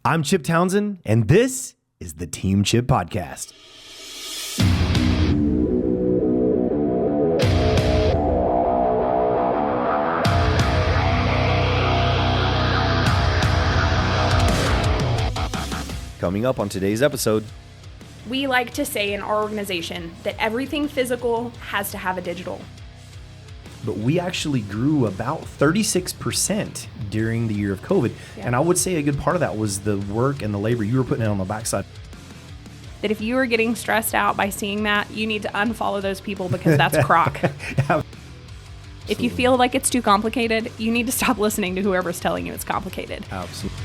I'm Chip Townsend, and this is the Team Chip Podcast. Coming up on today's episode, we like to say in our organization that everything physical has to have a digital. but we actually grew about 36% during the year of COVID. Yeah. And I would say a good part of that was the work and the labor you were putting in on the backside. That if you are getting stressed out by seeing that, you need to unfollow those people because that's crock. If you feel like it's too complicated, you need to stop listening to whoever's telling you it's complicated. Absolutely.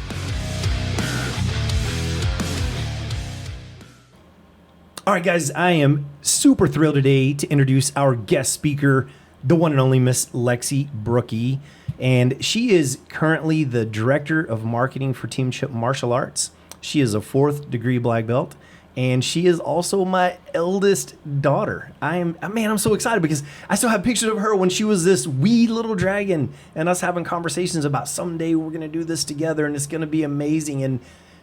All right, guys, I am super thrilled today to introduce our guest speaker, the one and only Miss Lexi Brookey. And she is currently the Director of Marketing for Team Chip Martial Arts. She is a 4th degree black belt. And she is also my eldest daughter. I'm so excited because I still have pictures of her when she was this wee little dragon and us having conversations about someday we're going to do this together and it's going to be amazing. And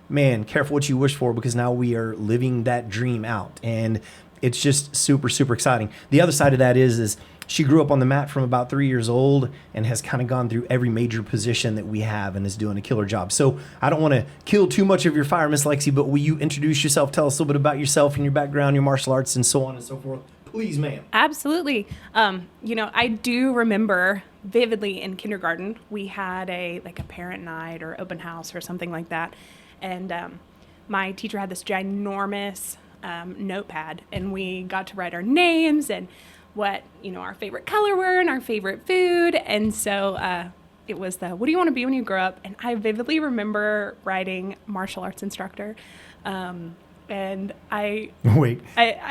man, careful what you wish for because now we are living that dream out. And it's just super, super exciting. The other side of that is she grew up on the mat from about 3 years old and has kind of gone through every major position that we have and is doing a killer job. So I don't want to kill too much of your fire, Miss Lexi, but will you introduce yourself, tell us a little bit about yourself and your background, your martial arts, and so on and so forth? Please, ma'am. Absolutely. I do remember vividly in kindergarten, we had a parent night or open house or something like that. And my teacher had this ginormous notepad, and we got to write our names and what our favorite color were and our favorite food. And so it was what do you want to be when you grow up? And I vividly remember writing martial arts instructor. And I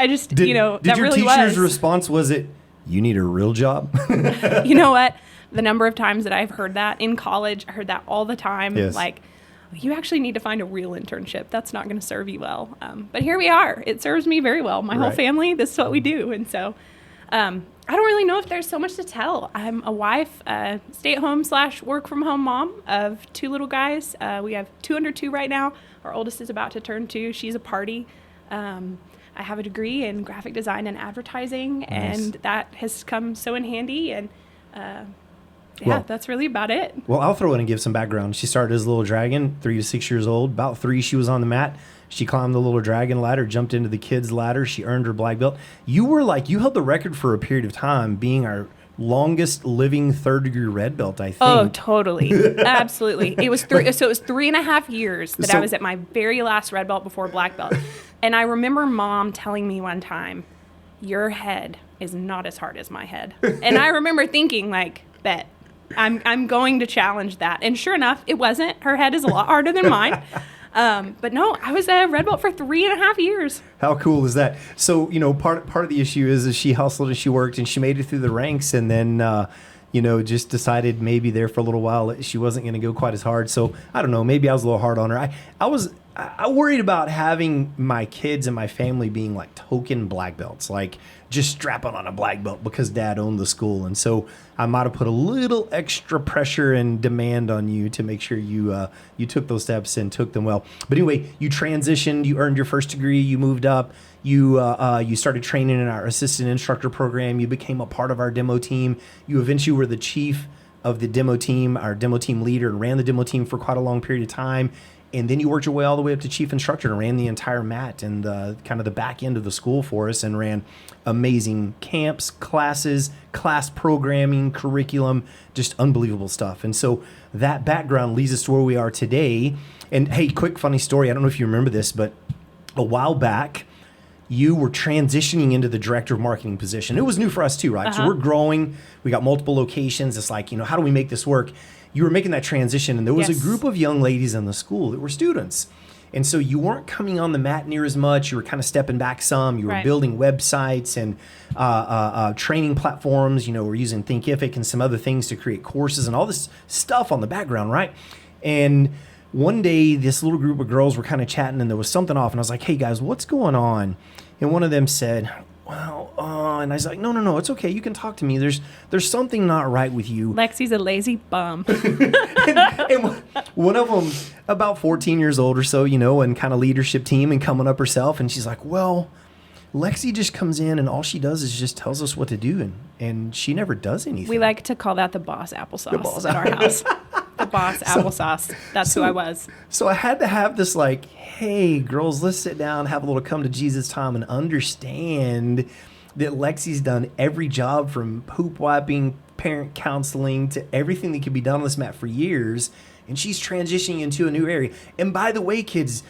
just did that your really teacher's was. response was it, you need a real job? You know what? The number of times that I've heard that in college, I heard that all the time. Yes. Like, you actually need to find a real internship. That's not going to serve you well. But here we are. It serves me very well. My whole family, this is what we do. And so I don't really know if there's so much to tell. I'm a wife, stay-at-home / work-from-home mom of 2 little guys. We have 2 under 2 right now. Our oldest is about to turn 2. She's a party. I have a degree in graphic design and advertising, and that has come so in handy. And that's really about it. Well, I'll throw in and give some background. She started as a little dragon, 3 to 6 years old. About 3, she was on the mat. She climbed the little dragon ladder, jumped into the kids' ladder. She earned her black belt. You held the record for a period of time, being our longest living 3rd degree red belt, I think. Oh, totally. Absolutely. It was 3.5 years that I was at my very last red belt before black belt. And I remember Mom telling me one time, your head is not as hard as my head. And I remember thinking, bet. I'm going to challenge that. And sure enough, it wasn't. Her head is a lot harder than mine. But no, I was a red belt for 3.5 years. How cool is that? So, part of the issue is she hustled and she worked and she made it through the ranks and then, just decided maybe there for a little while she wasn't going to go quite as hard. So I don't know, maybe I was a little hard on her. I worried about having my kids and my family being like token black belts, like just strapping on a black belt because Dad owned the school. And so I might have put a little extra pressure and demand on you to make sure you took those steps and took them well. But anyway, you transitioned, you earned your 1st degree, you moved up, you started training in our assistant instructor program, you became a part of our demo team, you eventually were the chief of the demo team, our demo team leader, and ran the demo team for quite a long period of time. And then you worked your way all the way up to chief instructor and ran the entire mat and kind of the back end of the school for us and ran amazing camps, classes, class programming, curriculum, just unbelievable stuff. And so that background leads us to where we are today. And hey, quick funny story. I don't know if you remember this, but a while back, you were transitioning into the director of marketing position. It was new for us too, right? So we're growing. We got multiple locations. It's like, how do we make this work? You were making that transition, and there was a group of young ladies in the school that were students. And so you weren't coming on the mat near as much. You were kind of stepping back some. You were building websites and training platforms. We're using Thinkific and some other things to create courses and all this stuff on the background, right? And one day, this little group of girls were kind of chatting, and there was something off. And I was like, hey, guys, what's going on? And one of them said, well, now. And I was like, no, it's okay. You can talk to me. There's something not right with you. Lexi's a lazy bum. And one of them, about 14 years old or so, and kind of leadership team and coming up herself. And she's like, well, Lexi just comes in and all she does is just tells us what to do. And she never does anything. We like to call that the boss applesauce at our house. The boss applesauce. That's who I was. So I had to have this like, hey, girls, let's sit down, have a little come to Jesus time and understand that Lexi's done every job from poop wiping, parent counseling to everything that could be done on this mat for years. And she's transitioning into a new area. And by the way, kids,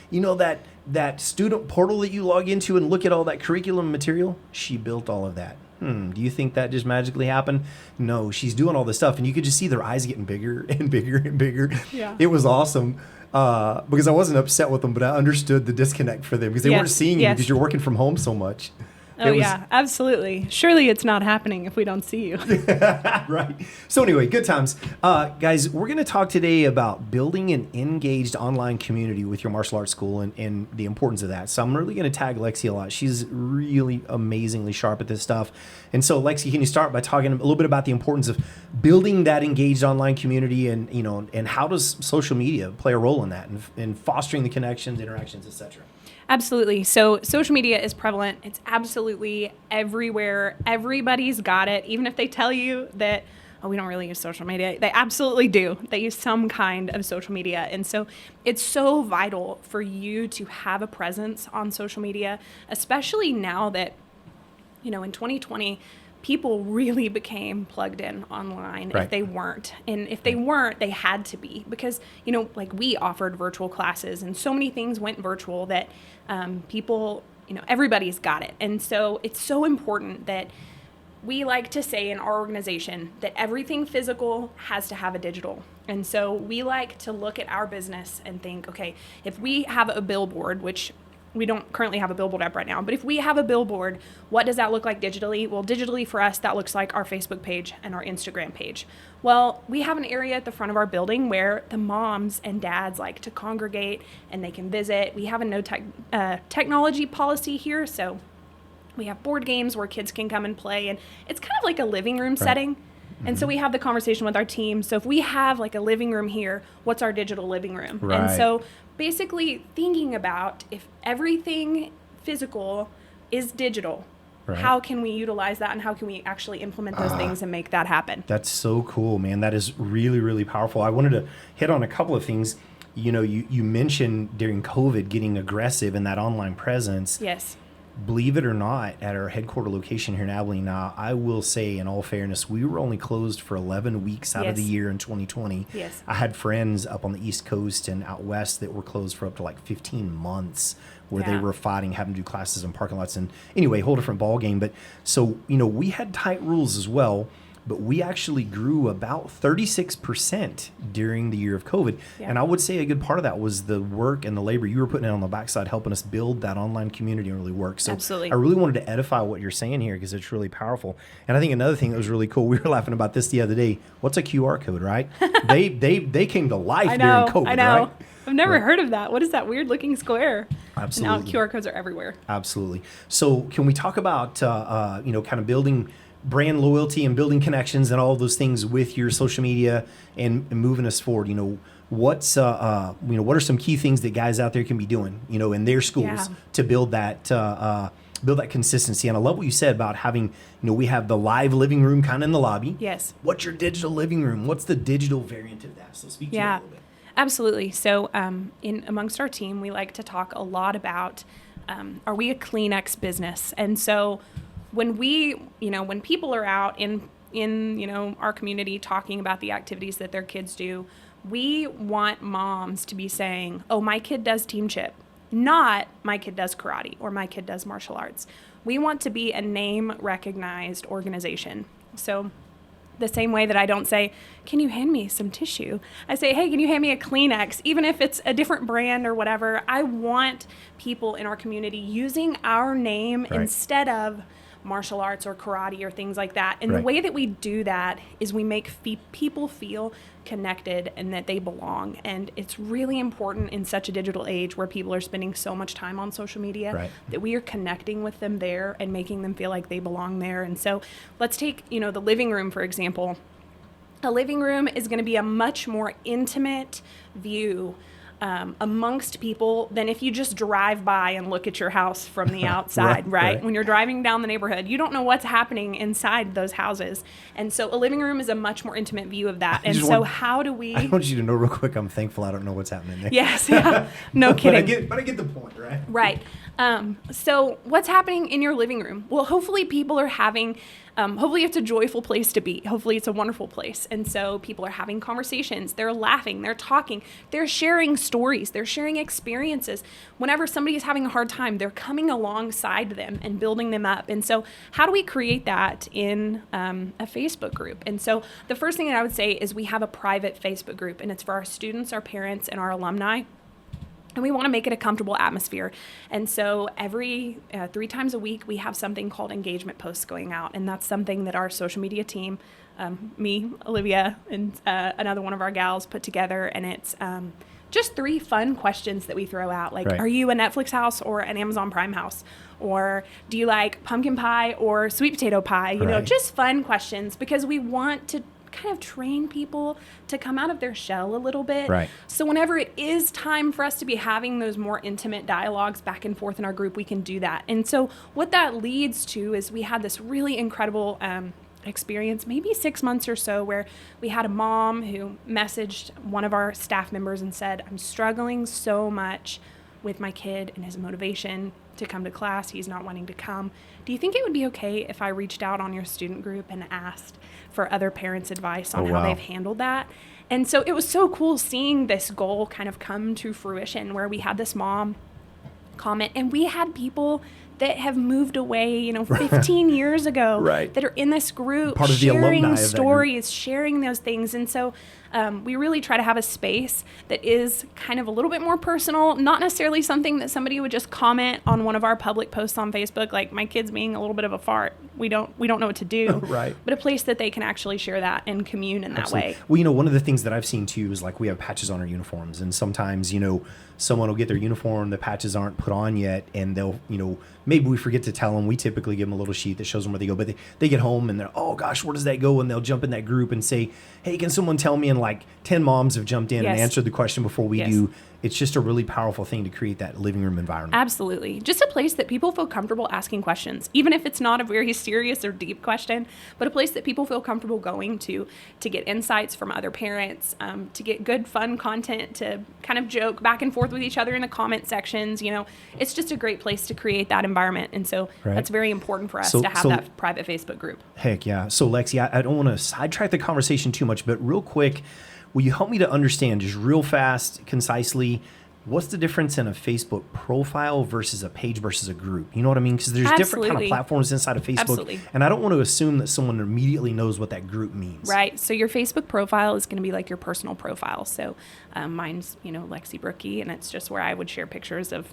that student portal that you log into and look at all that curriculum material, she built all of that. Do you think that just magically happened? No, she's doing all this stuff. And you could just see their eyes getting bigger and bigger and bigger. Yeah. It was awesome because I wasn't upset with them, but I understood the disconnect for them because they weren't seeing you because you're working from home so much. Oh, yeah, absolutely. Surely it's not happening if we don't see you. Right. So anyway, good times. Guys, we're going to talk today about building an engaged online community with your martial arts school and the importance of that. So I'm really going to tag Lexi a lot. She's really amazingly sharp at this stuff. And so, Lexi, can you start by talking a little bit about the importance of building that engaged online community and how does social media play a role in that and fostering the connections, interactions, etc.? Absolutely. So social media is prevalent. It's absolutely everywhere. Everybody's got it. Even if they tell you that, oh, we don't really use social media, they absolutely do. They use some kind of social media. And so it's so vital for you to have a presence on social media, especially now that, in 2020, people really became plugged in online if they weren't. And if they weren't, they had to be because, like we offered virtual classes and so many things went virtual that people, everybody's got it. And so it's so important that we like to say in our organization that everything physical has to have a digital. And so we like to look at our business and think, okay, if we have a billboard, which we don't currently have a billboard app right now, but if we have a billboard, what does that look like digitally? Well, digitally for us, that looks like our Facebook page and our Instagram page. Well, we have an area at the front of our building where the moms and dads like to congregate and they can visit. We have a no technology policy here, so we have board games where kids can come and play, and it's kind of like a living room setting. And so we have the conversation with our team. So if we have like a living room here, what's our digital living room? Right. And so basically thinking about if everything physical is digital, how can we utilize that and how can we actually implement those things and make that happen? That's so cool, man. That is really, really powerful. I wanted to hit on a couple of things. You mentioned during COVID getting aggressive in that online presence. Yes. Believe it or not, at our headquarter location here in Abilene now, I will say in all fairness, we were only closed for 11 weeks out of the year in 2020. Yes. I had friends up on the East Coast and out west that were closed for up to like 15 months where they were fighting, having to do classes in parking lots. And anyway, whole different ball game. But so, we had tight rules as well. But we actually grew about 36% during the year of COVID. Yeah. And I would say a good part of that was the work and the labor you were putting in on the backside, helping us build that online community and really work. So absolutely. I really wanted to edify what you're saying here because it's really powerful. And I think another thing that was really cool, we were laughing about this the other day. What's a QR code, right? they came to life during COVID, I know. right? I've never heard of that. What is that weird looking square? Absolutely. And now QR codes are everywhere. Absolutely. So can we talk about, kind of building brand loyalty and building connections and all of those things with your social media and moving us forward? What's what are some key things that guys out there can be doing, in their schools to build that consistency? And I love what you said about having, we have the live living room kind of in the lobby. Yes. What's your digital living room? What's the digital variant of that? So speak to that a little bit. Absolutely. So in amongst our team, we like to talk a lot about, are we a Kleenex business? And so when when people are out in our community talking about the activities that their kids do, we want moms to be saying, oh, my kid does team chip, not my kid does karate or my kid does martial arts. We want to be a name recognized organization. So the same way that I don't say, can you hand me some tissue? I say, hey, can you hand me a Kleenex? Even if it's a different brand or whatever, I want people in our community using our name instead of martial arts or karate or things like that. And Right. the way that we do that is we make people feel connected and that they belong. And it's really important in such a digital age where people are spending so much time on social media Right. that we are connecting with them there and making them feel like they belong there. And so let's take, the living room, for example. A living room is going to be a much more intimate view amongst people than if you just drive by and look at your house from the outside, right? When you're driving down the neighborhood, you don't know what's happening inside those houses. And so a living room is a much more intimate view of that. And so how do we... I want you to know real quick, I'm thankful I don't know what's happening there. Yes, yeah. No kidding. But I get the point, right? Right. So what's happening in your living room? Well, hopefully people are having... hopefully it's a joyful place to be. Hopefully it's a wonderful place. And so people are having conversations. They're laughing. They're talking. They're sharing stories. They're sharing experiences. Whenever somebody is having a hard time, they're coming alongside them and building them up. And so how do we create that in a Facebook group? And so the first thing that I would say is we have a private Facebook group, and it's for our students, our parents, and our alumni. And we want to make it a comfortable atmosphere. And so every 3 times a week, we have something called engagement posts going out. And that's something that our social media team, me, Olivia, and another one of our gals put together. And it's just 3 fun questions that we throw out. Like, Right. Are you a Netflix house or an Amazon Prime house? Or do you like pumpkin pie or sweet potato pie? Right. Just fun questions, because we want to kind of train people to come out of their shell a little bit. Right. So whenever it is time for us to be having those more intimate dialogues back and forth in our group, we can do that. And so what that leads to is we had this really incredible experience, maybe 6 months or so, where we had a mom who messaged one of our staff members and said, I'm struggling so much with my kid and his motivation to come to class. He's not wanting to come. Do you think it would be okay if I reached out on your student group and asked for other parents' advice on how they've handled that? And so it was so cool seeing this goal kind of come to fruition, where we had this mom comment, and we had people that have moved away, 15 years ago, Right. that are in this group, Part of the alumni sharing of that group. stories, sharing those things. And so we really try to have a space that is kind of a little bit more personal, not necessarily something that somebody would just comment on one of our public posts on Facebook, like my kid's being a little bit of a fart. We don't know what to do. Right. But a place that they can actually share that and commune in that Absolutely. way. Well, one of the things that I've seen too is like we have patches on our uniforms, and sometimes, someone will get their uniform, the patches aren't put on yet, and they'll, maybe we forget to tell them. We typically give them a little sheet that shows them where they go, but they get home and they're, oh gosh, where does that go? And they'll jump in that group and say, hey, can someone tell me? And like 10 moms have jumped in and Yes. answered the question before we Yes. do. It's just a really powerful thing to create that living room environment. Absolutely. Just a place that people feel comfortable asking questions, even if it's not a very serious or deep question, but a place that people feel comfortable going to get insights from other parents, to get good, fun content, to kind of joke back and forth with each other in the comment sections. It's just a great place to create that environment. And so Right. that's very important for us So- to have so- that private Facebook group. Heck yeah. So Lexi, I don't want to sidetrack the conversation too much, but real quick, will you help me to understand just real fast, concisely, what's the difference in a Facebook profile versus a page versus a group? You know what I mean? Because there's different kind of Absolutely. platforms inside of Facebook. Absolutely. And I don't want to assume that someone immediately knows what that group means. Right. So your Facebook profile is going to be like your personal profile. So mine's, Lexi Brookey, and it's just where I would share pictures of,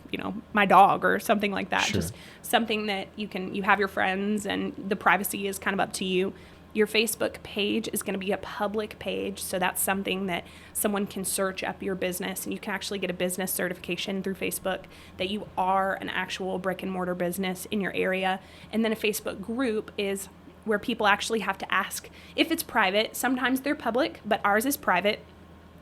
my dog or something like that. Sure. Just something that you have your friends, and the privacy is kind of up to you. Your Facebook page is going to be a public page, so that's something that someone can search up your business, and you can actually get a business certification through Facebook that you are an actual brick and mortar business in your area. And then a Facebook group is where people actually have to ask if it's private. Sometimes they're public, but ours is private,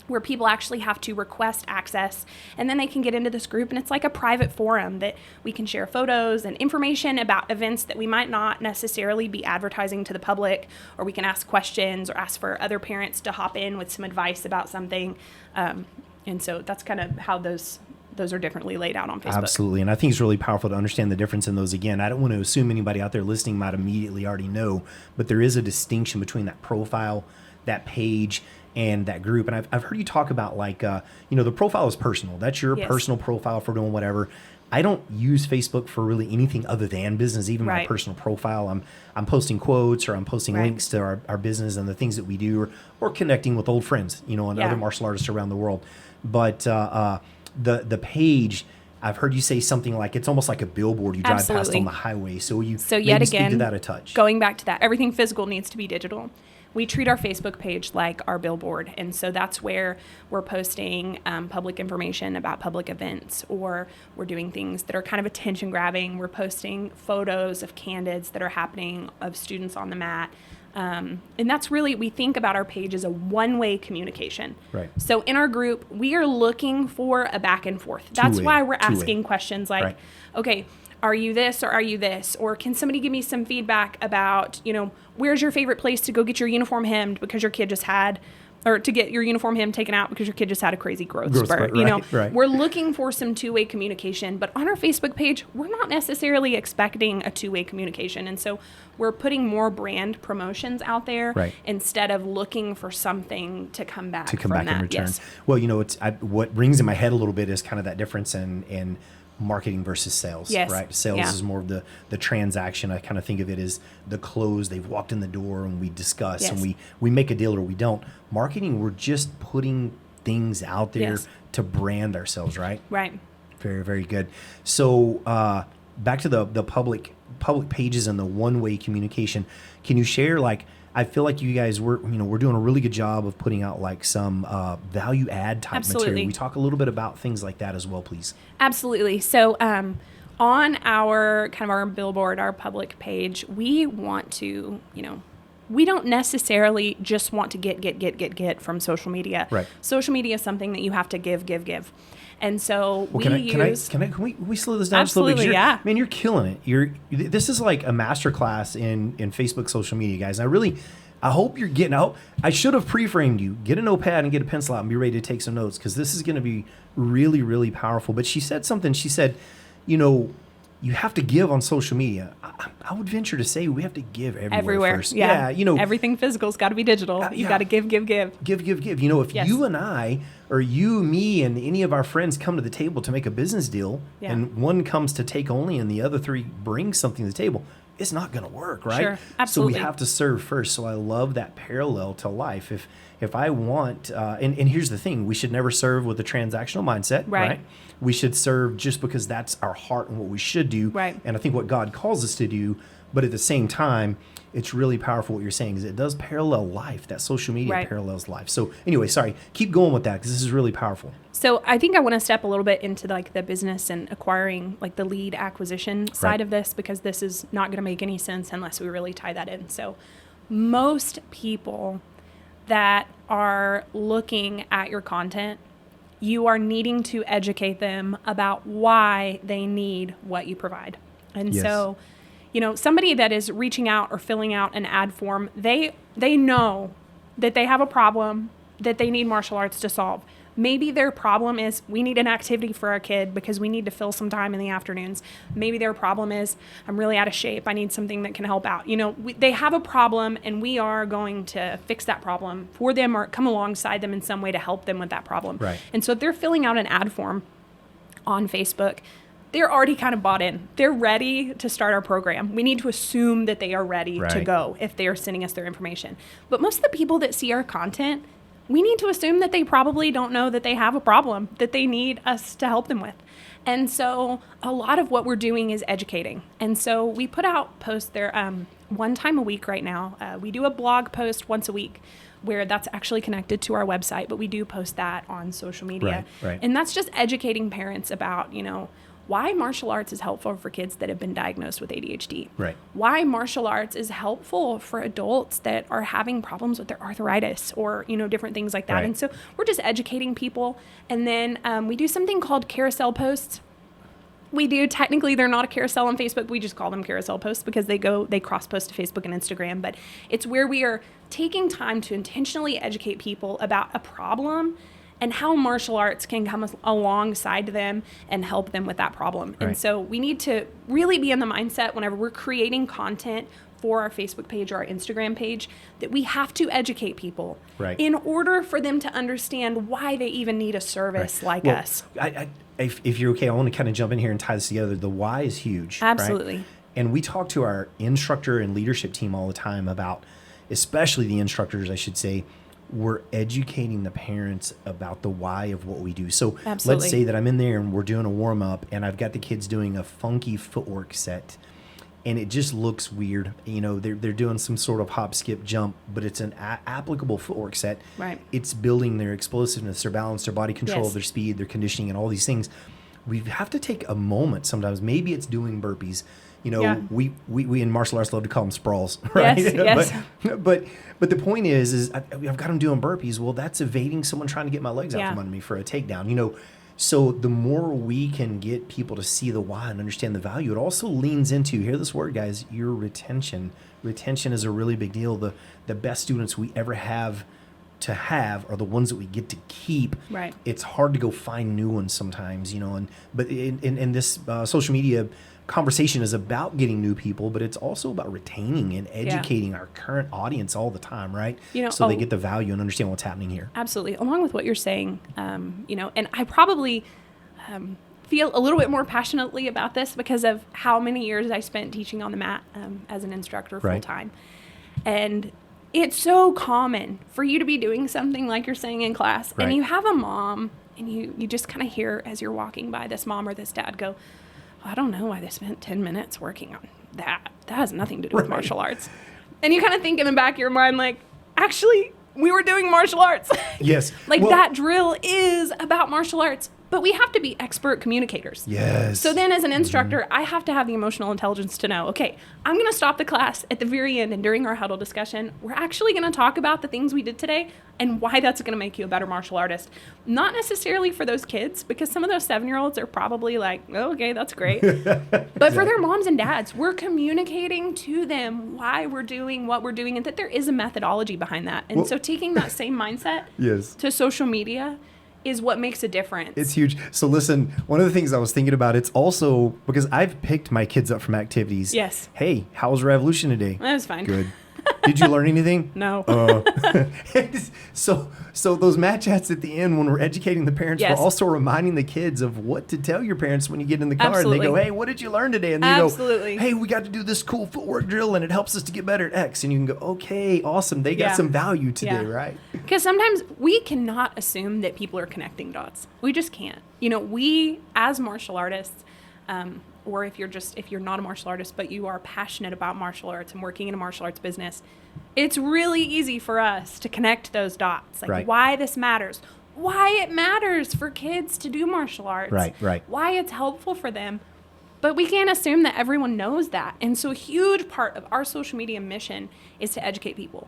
where people actually have to request access, and then they can get into this group, and it's like a private forum that we can share photos and information about events that we might not necessarily be advertising to the public, or we can ask questions or ask for other parents to hop in with some advice about something. And so that's kind of how those are differently laid out on Facebook. Absolutely. And I think it's really powerful to understand the difference in those. Again, I don't want to assume anybody out there listening might immediately already know, but there is a distinction between that profile, that page, and that group. And I've heard you talk about like, the profile is personal. That's your Yes. personal profile for doing whatever. I don't use Facebook for really anything other than business, even my Right. personal profile. I'm posting quotes, or I'm posting Right. links to our business and the things that we do, or connecting with old friends, and Yeah. other martial artists around the world. But the page, I've heard you say something like it's almost like a billboard you drive past Absolutely. on the highway. So you So maybe yet speak again, to that a touch. going back to that, everything physical needs to be digital. We treat our Facebook page like our billboard. And so that's where we're posting public information about public events, or we're doing things that are kind of attention grabbing. We're posting photos of candidates that are happening, of students on the mat. And that's really, we think about our page as a one-way communication. Right. So in our group, we are looking for a back and forth. That's why we're asking questions like, Right. okay, are you this or are you this? Or can somebody give me some feedback about, where's your favorite place to go get your uniform hemmed because your kid just had, or to get your uniform hem taken out because your kid just had a crazy growth spurt. Right. We're looking for some two-way communication, but on our Facebook page, we're not necessarily expecting a two-way communication. And so we're putting more brand promotions out there instead of looking for something to come back in return. Yes. Well, what rings in my head a little bit is kind of that difference in marketing versus sales, right? Sales is more of the transaction. I kind of think of it as the close. They've walked in the door and we discuss and we make a deal or we don't. Marketing, we're just putting things out there to brand ourselves, right? Right. Very, very good. So back to the public pages and the one-way communication. Can you share, I feel like you guys we're doing a really good job of putting out some value add type material. We talk a little bit about things like that as well, please. Absolutely. So on our billboard, our public page, we want to, we don't necessarily just want to get from social media. Right. Social media is something that you have to give. And so can we slow this down absolutely, just a little bit? Yeah. Man, you're killing it. This is like a masterclass in Facebook social media, guys. I hope you're getting out. I should have pre-framed you. Get a notepad and get a pencil out and be ready to take some notes, because this is going to be really, really powerful. But she said something. She said, you have to give on social media. I would venture to say we have to give everywhere first. Yeah. Everything physical's got to be digital. You got to give. Give. If you and I, or you, me, and any of our friends come to the table to make a business deal, and one comes to take only and the other three bring something to the table, it's not going to work, right? Sure, absolutely. So we have to serve first. So I love that parallel to life. If I want, and here's the thing, we should never serve with a transactional mindset, right? We should serve just because that's our heart and what we should do. Right. And I think what God calls us to do, but at the same time, it's really powerful what you're saying, is it does parallel life. That social media parallels life. So anyway, sorry, keep going with that, because this is really powerful. So I think I want to step a little bit into the business and acquiring the lead acquisition side of this, because this is not going to make any sense unless we really tie that in. So most people that are looking at your content, you are needing to educate them about why they need what you provide. And so, somebody that is reaching out or filling out an ad form, they know that they have a problem that they need martial arts to solve. Maybe their problem is, we need an activity for our kid because we need to fill some time in the afternoons. Maybe their problem is, I'm really out of shape. I need something that can help out. They have a problem, and we are going to fix that problem for them or come alongside them in some way to help them with that problem. Right. And so if they're filling out an ad form on Facebook, they're already kind of bought in. They're ready to start our program. We need to assume that they are ready to go if they are sending us their information. But most of the people that see our content, we need to assume that they probably don't know that they have a problem that they need us to help them with. And so a lot of what we're doing is educating. And so we put out posts there one time a week right now. We do a blog post once a week where that's actually connected to our website, but we do post that on social media. Right. And that's just educating parents about, why martial arts is helpful for kids that have been diagnosed with ADHD. Right. Why martial arts is helpful for adults that are having problems with their arthritis or, different things like that. Right. And so we're just educating people. And then we do something called carousel posts. Technically, they're not a carousel on Facebook. We just call them carousel posts because they cross post to Facebook and Instagram. But it's where we are taking time to intentionally educate people about a problem and how martial arts can come alongside them and help them with that problem. Right. And so we need to really be in the mindset whenever we're creating content for our Facebook page or our Instagram page that we have to educate people in order for them to understand why they even need a service like us. If you're okay, I want to kind of jump in here and tie this together. The why is huge. Absolutely. Right? And we talk to our instructor and leadership team all the time about, especially the instructors, I should say, we're educating the parents about the why of what we do. So Absolutely. let's say that I'm in there and we're doing a warm up and I've got the kids doing a funky footwork set and it just looks weird. You know, they're doing some sort of hop, skip, jump, but it's an applicable footwork set. Right. It's building their explosiveness, their balance, their body control, Yes. their speed, their conditioning, and all these things. We have to take a moment sometimes. Maybe it's doing burpees. You know, Yeah. we in martial arts love to call them sprawls, right? Yes. But the point is I've got them doing burpees. Well, that's evading someone trying to get my legs out Yeah. from under me for a takedown. You know, so the more we can get people to see the why and understand the value, it also leans into, hear this word, guys, your retention. Retention is a really big deal. The best students we ever have are the ones that we get to keep. Right. It's hard to go find new ones sometimes, you know, but in this social media conversation is about getting new people, but it's also about retaining and educating our current audience all the time, right? You know, so they get the value and understand what's happening here. Absolutely. Along with what you're saying, you know, and I probably feel a little bit more passionately about this because of how many years I spent teaching on the mat as an instructor full Right. time. And it's so common for you to be doing something like you're saying in class, Right. and you have a mom, and you just kind of hear as you're walking by this mom or this dad go, I don't know why they spent 10 minutes working on that. That has nothing to do with Right. martial arts. And you kind of think in the back of your mind, like, actually, we were doing martial arts. Yes. Like Well- that drill is about martial arts, but we have to be expert communicators. Yes. So then as an instructor, I have to have the emotional intelligence to know, okay, I'm going to stop the class at the very end and during our huddle discussion, we're actually going to talk about the things we did today and why that's going to make you a better martial artist. Not necessarily for those kids, because some of those 7-year-olds are probably like, oh, okay, that's great. But for their moms and dads, we're communicating to them why we're doing what we're doing and that there is a methodology behind that. And Well- so taking that same mindset Yes. to social media is what makes a difference. It's huge. So listen, one of the things I was thinking about, it's also because I've picked my kids up from activities. Yes. Hey, how was Revolution today? That was fine. Good. Did you learn anything? No. So those mat chats at the end when we're educating the parents, Yes. we're also reminding the kids of what to tell your parents when you get in the car Absolutely. and they go, hey, what did you learn today? And you Absolutely. go, hey, we got to do this cool footwork drill and it helps us to get better at X. And you can go, okay, awesome. They got Yeah. some value today, Yeah. right? Because sometimes we cannot assume that people are connecting dots. We just can't. You know, we as martial artists, or if you're not a martial artist, but you are passionate about martial arts and working in a martial arts business, it's really easy for us to connect those dots. Like Right. why this matters, why it matters for kids to do martial arts, Right. why it's helpful for them. But we can't assume that everyone knows that. And so a huge part of our social media mission is to educate people.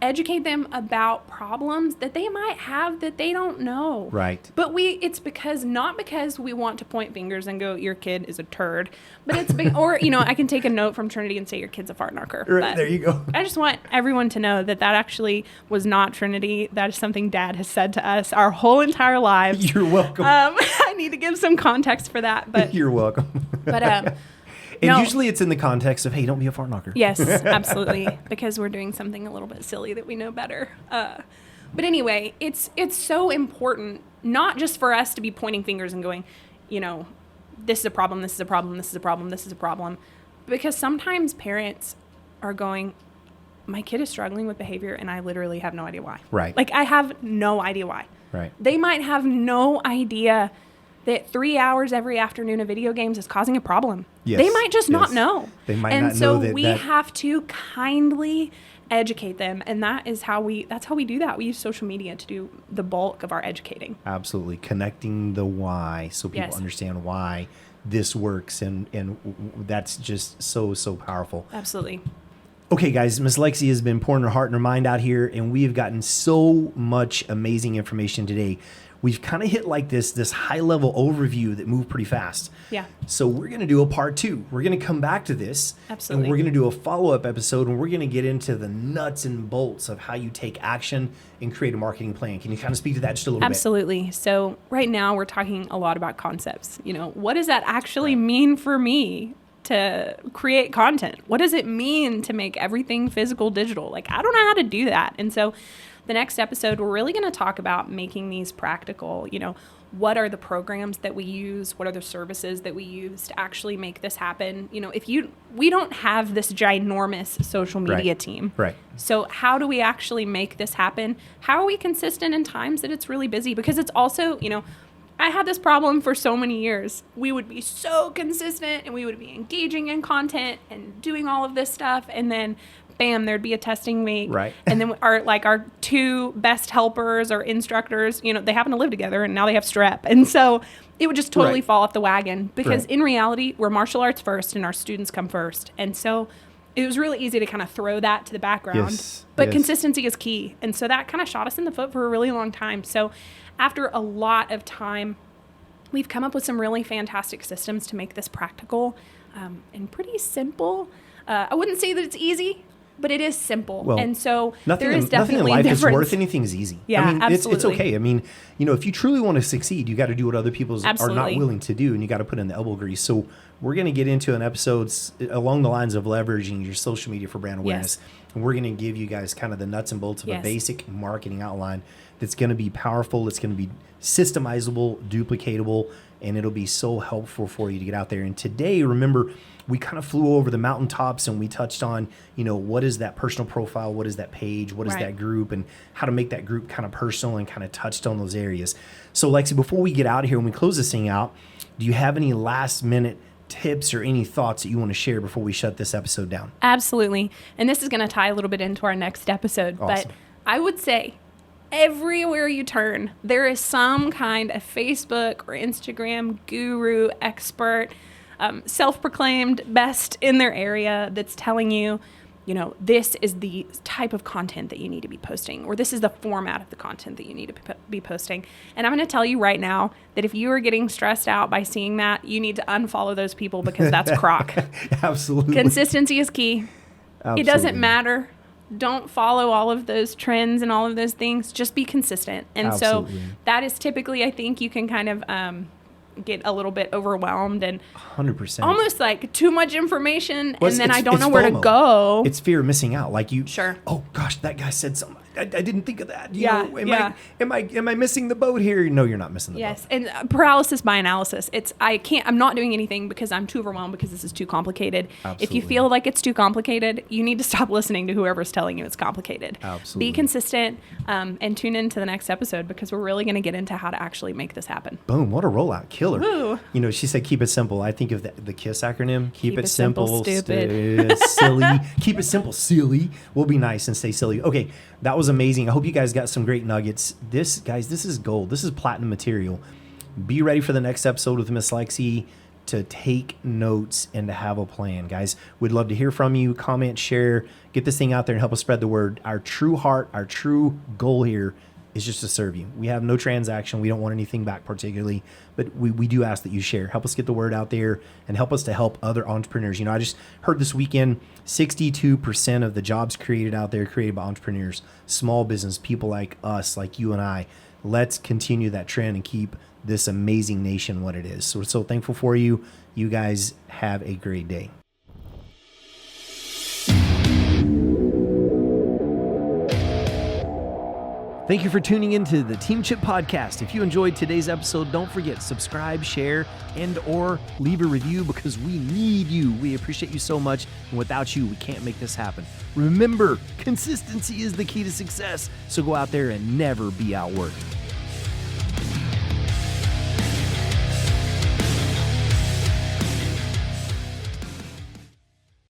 Educate them about problems that they might have that they don't know. Right. But it's not because we want to point fingers and go, your kid is a turd, but it's or, you know, I can take a note from Trinity and say your kid's a fart knocker. Right, But there you go. I just want everyone to know that actually was not Trinity. That is something Dad has said to us our whole entire lives. You're welcome. I need to give some context for that, but You're welcome. but And no. usually it's in the context of, hey, don't be a fart knocker. Yes, absolutely, because we're doing something a little bit silly that we know better. But anyway, it's so important, not just for us to be pointing fingers and going, you know, this is a problem, this is a problem, this is a problem, this is a problem, because sometimes parents are going, my kid is struggling with behavior and I literally have no idea why. Right. Like I have no idea why. Right. They might have no idea that 3 hours every afternoon of video games is causing a problem. Yes, They might just not yes. know. They might and not so know that we that- have to kindly educate them, and that's how we do that. We use social media to do the bulk of our educating. Absolutely. Connecting the why so people Yes. understand why this works. And that's just so powerful. Absolutely. Okay, guys, Miss Lexi has been pouring her heart and her mind out here, and we have gotten so much amazing information today. We've kind of hit like this high-level overview that moved pretty fast. Yeah. So we're going to do a part 2. We're going to come back to this. Absolutely. And we're going to do a follow-up episode, and we're going to get into the nuts and bolts of how you take action and create a marketing plan. Can you kind of speak to that just a little bit? Absolutely. So right now we're talking a lot about concepts. You know, what does that actually mean for me? to create content? What does it mean to make everything physical digital? Like, I don't know how to do that. And so the next episode, we're really going to talk about making these practical. What are the programs that we use? What are the services that we use to actually make this happen? We don't have this ginormous social media team. Right. So how do we actually make this happen? How are we consistent in times that it's really busy? Because it's also, I had this problem for so many years. We would be so consistent and we would be engaging in content and doing all of this stuff. And then bam, there'd be a testing week. Right. And then our two best helpers or instructors, they happen to live together and now they have strep. And so it would just totally fall off the wagon because in reality, we're martial arts first and our students come first. And so it was really easy to kind of throw that to the background. Yes. But consistency is key. And so that kind of shot us in the foot for a really long time. So after a lot of time, we've come up with some really fantastic systems to make this practical and pretty simple. I wouldn't say that it's easy, but it is simple. Well, And so nothing there is definitely in life a difference. is worth anything is easy. Yeah, I mean, absolutely. It's okay. I mean, if you truly want to succeed, you got to do what other people are not willing to do, and you got to put in the elbow grease. So we're going to get into an episode along the lines of leveraging your social media for brand awareness. Yes. And we're going to give you guys kind of the nuts and bolts of a basic marketing outline that's going to be powerful. It's going to be systemizable, duplicatable, and it'll be so helpful for you to get out there. And today, remember, we kind of flew over the mountaintops and we touched on, what is that personal profile? What is that page? What is that group? And how to make that group kind of personal, and kind of touched on those areas. So Lexi, before we get out of here and we close this thing out, do you have any last minute tips or any thoughts that you want to share before we shut this episode down? Absolutely. And this is going to tie a little bit into our next episode. Awesome. But I would say everywhere you turn, there is some kind of Facebook or Instagram guru, expert, self-proclaimed best in their area that's telling you, this is the type of content that you need to be posting, or this is the format of the content that you need to be posting. And I'm going to tell you right now that if you are getting stressed out by seeing that, you need to unfollow those people because that's crock. Absolutely. Consistency is key. Absolutely. It doesn't matter. Don't follow all of those trends and all of those things. Just be consistent. And Absolutely. so that is typically, I think you can kind of get a little bit overwhelmed and 100%. almost like too much information, Well, and then I don't know FOMO. where to go. It's fear of missing out. Like you, Sure. Oh gosh, that guy said something. I didn't think of that. Am I missing the boat here? No, you're not missing the boat. Yes, and paralysis by analysis. I'm not doing anything because I'm too overwhelmed because this is too complicated. Absolutely. If you feel like it's too complicated, you need to stop listening to whoever's telling you it's complicated. Absolutely. Be consistent and tune into the next episode because we're really going to get into how to actually make this happen. Boom, what a rollout. Killer. Woo. She said keep it simple. I think of the KISS acronym. Keep it simple, stupid. silly. Keep it simple, silly. We'll be nice and stay silly. Okay, that was amazing. I hope you guys got some great nuggets. This is gold. This is platinum material. Be ready for the next episode with Miss Lexi to take notes and to have a plan. Guys, we'd love to hear from you. Comment, share, get this thing out there and help us spread the word. Our true heart, our true goal here is just to serve you. We have no transaction. We don't want anything back particularly, but we do ask that you share. Help us get the word out there and help us to help other entrepreneurs. I just heard this weekend, 62% of the jobs created out there created by entrepreneurs, small business, people like us, like you and I. Let's continue that trend and keep this amazing nation what it is. So we're so thankful for you. You guys have a great day. Thank you for tuning into the Team Chip Podcast. If you enjoyed today's episode, don't forget, subscribe, share, and or leave a review because we need you. We appreciate you so much, and without you, we can't make this happen. Remember, consistency is the key to success, so go out there and never be outworked.